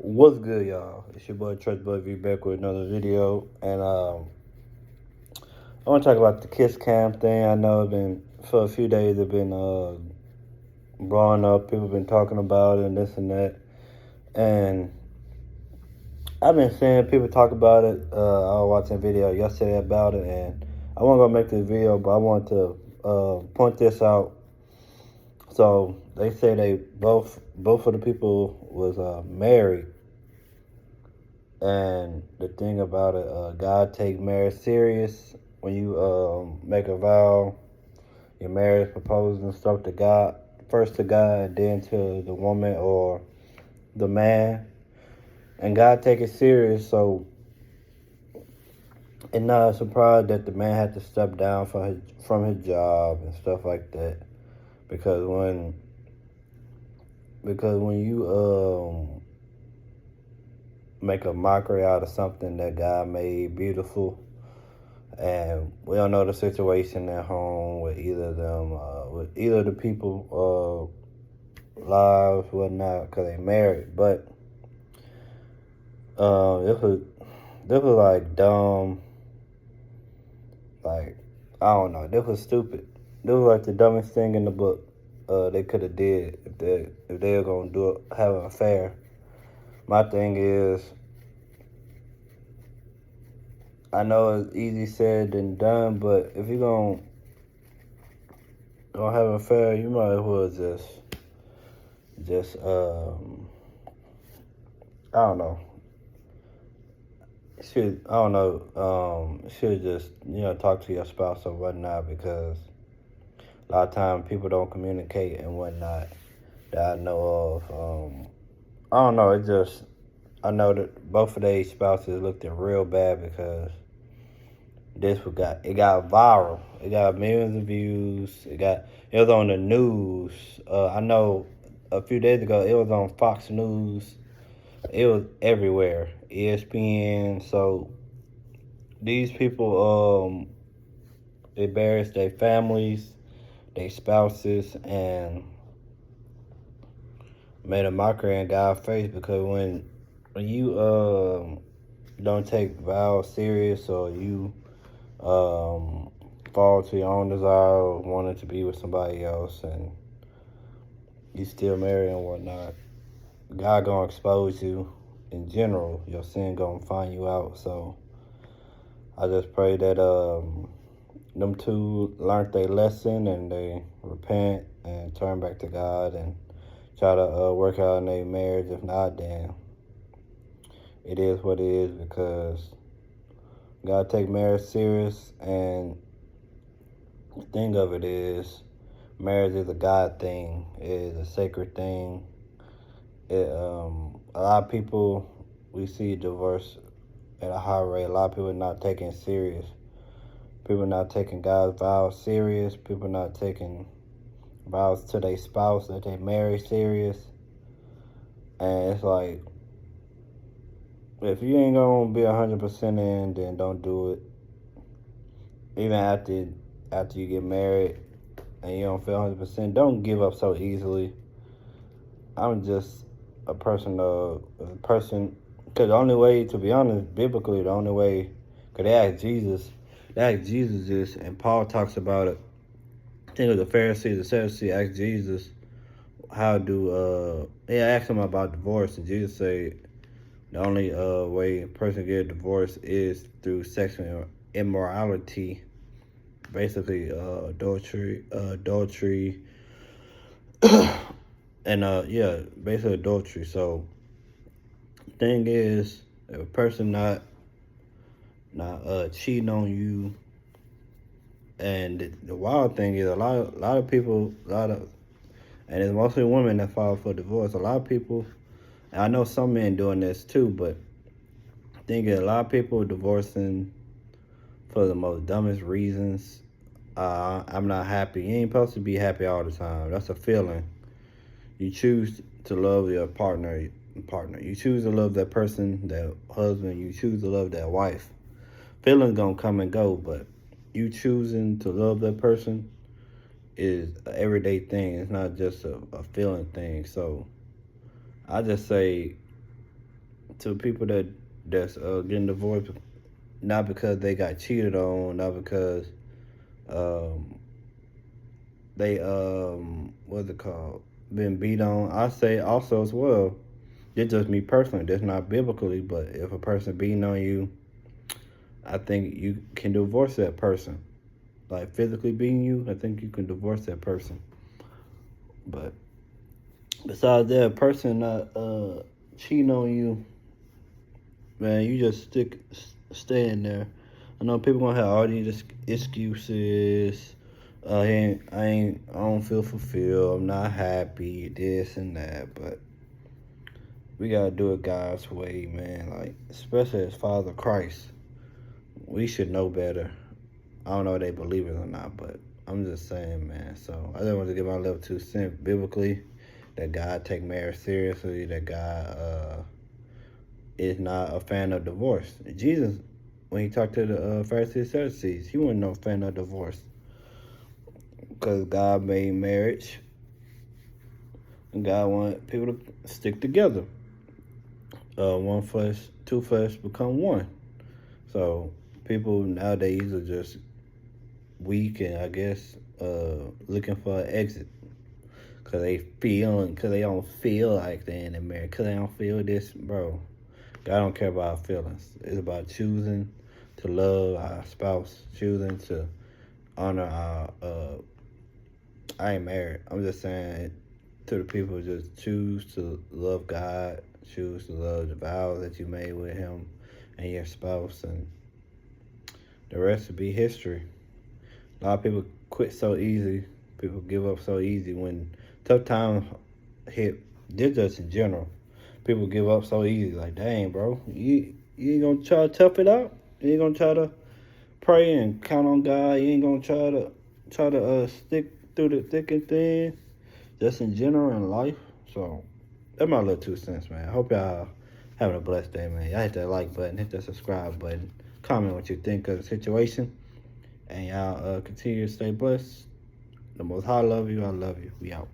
What's good, y'all? It's your boy Church Boy V back with another video, and I want to talk about the Kiss Cam thing. I know it's been for a few days. It's been blowing up. People been talking about it and this and that, and I've been seeing people talk about it. I was watching a video yesterday about it, and I wasn't gonna make this video, but I want to point this out. So they say they both of the people was married. And the thing about it, God take marriage serious. When you make a vow, your marriage proposal and stuff to God, first to God, then to the woman or the man, and God take it serious. So it's not a surprise that the man had to step down from his job and stuff like that, because when you make a mockery out of something that God made beautiful. And we don't know the situation at home with either of them, with either of the people, lives, whatnot, because they married. But this was like dumb, like, I don't know, this was stupid. This was like the dumbest thing in the book. They could have did if they were gonna have an affair. My thing is, I know it's easy said than done, but if you're gonna have an affair, you might as well just I don't know. Should just talk to your spouse or whatnot, because a lot of times people don't communicate and whatnot that I know of. I don't know. I know that both of their spouses looked at real bad, because it got viral. It got millions of views. It was on the news. I know a few days ago it was on Fox News. It was everywhere. ESPN. So these people embarrass their families, their spouses, and made a mockery in God's face, because when you don't take vows serious, or you fall to your own desire of wanting to be with somebody else, and you still married and whatnot, God gonna expose you. In general, your sin gonna find you out. So I just pray that them two learned their lesson, and they repent and turn back to God and try to work out in their marriage. If not, then it is what it is, because God take marriage serious. And the thing of it is, marriage is a God thing. It is a sacred thing. A lot of people, we see divorce at a high rate. A lot of people are not taking it serious. People not taking God's vows serious. People not taking vows to their spouse that they marry serious. And it's like, if you ain't gonna be 100% in, then don't do it. Even after you get married and you don't feel 100%, don't give up so easily. I'm just a person, because the only way, to be honest, biblically, the only way, because they asked Jesus this, and Paul talks about it. I think it was the Pharisees, the Sadducees asked Jesus, they asked him about divorce, and Jesus said the only way a person get a divorce is through sexual immorality, basically adultery, and basically adultery. So the thing is, if a person not cheating on you, and the wild thing is, a lot of people, and it's mostly women that file for divorce. A lot of people, and I know some men doing this too, but I think a lot of people divorcing for the most dumbest reasons. I'm not happy. You ain't supposed to be happy all the time. That's a feeling. You choose to love your partner. You choose to love that person, that husband. You choose to love that wife. Feelings gonna come and go, but you choosing to love that person is an everyday thing. It's not just a feeling thing. So I just say, to people that's getting divorced, not because they got cheated on, not because um, they what's it called, been beat on. I say also as well. It's just me personally. That's not biblically, but if a person beating on you, I think you can divorce that person. Like physically beating you, I think you can divorce that person. But besides that, a person not cheating on you, man, you just stay in there. I know people gonna have all these excuses. I don't feel fulfilled. I'm not happy. This and that, but we gotta do it God's way, man. Like especially as Father Christ, we should know better. I don't know if they believe it or not, but I'm just saying, man. So I just want to give my little 2 cents biblically that God take marriage seriously. That God is not a fan of divorce. Jesus, when he talked to the Pharisees and Sadducees, he wasn't no fan of divorce because God made marriage and God wanted people to stick together. One flesh, two flesh become one. So people nowadays are just weak and I guess looking for an exit because they don't feel like they're in a marriage, because they don't feel this, bro. God don't care about our feelings. It's about choosing to love our spouse, choosing to honor our. I ain't married. I'm just saying to the people, just choose to love God, choose to love the vows that you made with Him and your spouse, and the rest will be history. A lot of people quit so easy. People give up so easy when tough times hit. This just in general. People give up so easy. Like, dang, bro, you ain't gonna try to tough it out. You ain't gonna try to pray and count on God. You ain't gonna try to stick through the thick and thin. Just in general in life. So that's my little 2 cents, man. I hope y'all having a blessed day, man. Y'all hit that like button, hit that subscribe button, comment what you think of the situation, and y'all continue to stay blessed. The Most High love you. I love you. We out.